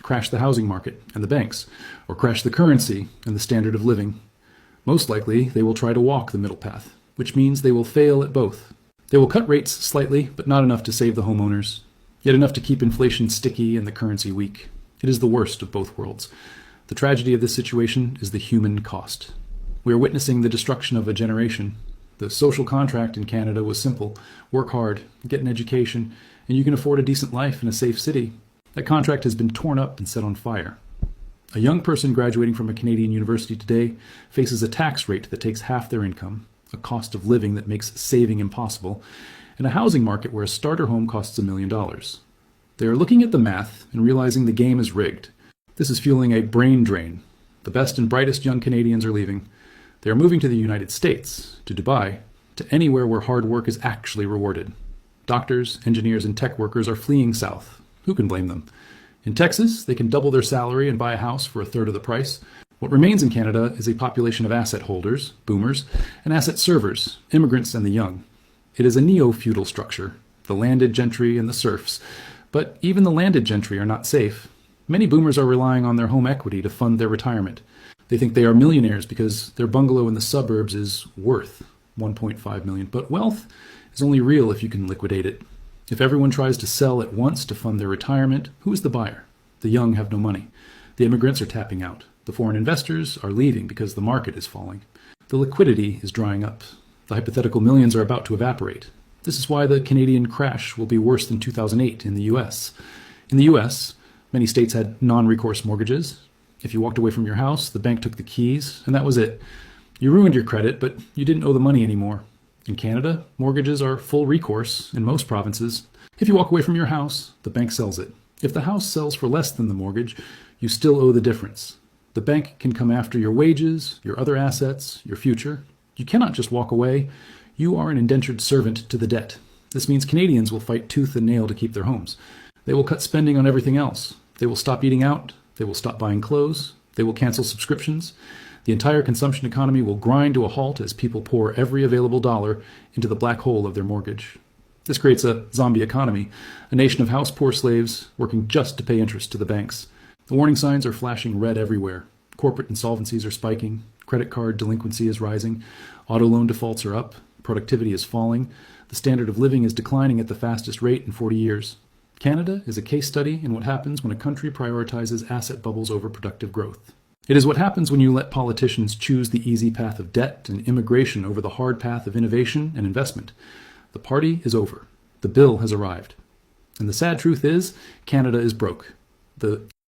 crash the housing market and the banks, or crash the currency and the standard of living. Most likely, they will try to walk the middle path, which means they will fail at both. They will cut rates slightly, but not enough to save the homeowners, yet enough to keep inflation sticky and the currency weak. It is the worst of both worlds. The tragedy of this situation is the human cost. We are witnessing the destruction of a generation. The social contract in Canada was simple. Work hard, get an education, and you can afford a decent life in a safe city. That contract has been torn up and set on fire. A young person graduating from a Canadian university today faces a tax rate that takes half their income, a cost of living that makes saving impossible, and a housing market where a starter home costs $1 million. They are looking at the math and realizing the game is rigged. This is fueling a brain drain. The best and brightest young Canadians are leaving. They are moving to the United States, to Dubai, to anywhere where hard work is actually rewarded. Doctors, engineers, and tech workers are fleeing south. Who can blame them? In Texas, they can double their salary and buy a house for a third of the price. What remains in Canada is a population of asset holders, boomers, and asset servers, immigrants and the young. It is a neo-feudal structure, the landed gentry and the serfs. But even the landed gentry are not safe. Many boomers are relying on their home equity to fund their retirement. They think they are millionaires because their bungalow in the suburbs is worth $1.5 million. But wealth is only real if you can liquidate it. If everyone tries to sell at once to fund their retirement, who is the buyer? The young have no money. The immigrants are tapping out. The foreign investors are leaving because the market is falling. The liquidity is drying up. The hypothetical millions are about to evaporate. This is why the Canadian crash will be worse than 2008 in the US. In the US, many states had non-recourse mortgages. If you walked away from your house, the bank took the keys, and that was it. You ruined your credit, but you didn't owe the money anymore. In Canada, mortgages are full recourse in most provinces. If you walk away from your house, the bank sells it. If the house sells for less than the mortgage, you still owe the difference. The bank can come after your wages, your other assets, your future. You cannot just walk away. You are an indentured servant to the debt. This means Canadians will fight tooth and nail to keep their homes. They will cut spending on everything else. They will stop eating out. They will stop buying clothes. They will cancel subscriptions. The entire consumption economy will grind to a halt as people pour every available dollar into the black hole of their mortgage. This creates a zombie economy, a nation of house-poor slaves working just to pay interest to the banks. The warning signs are flashing red everywhere. Corporate insolvencies are spiking. Credit card delinquency is rising. Auto loan defaults are up. Productivity is falling. The standard of living is declining at the fastest rate in 40 years. Canada is a case study in what happens when a country prioritizes asset bubbles over productive growth. It is what happens when you let politicians choose the easy path of debt and immigration over the hard path of innovation and investment. The party is over. The bill has arrived. And the sad truth is, Canada is broke. The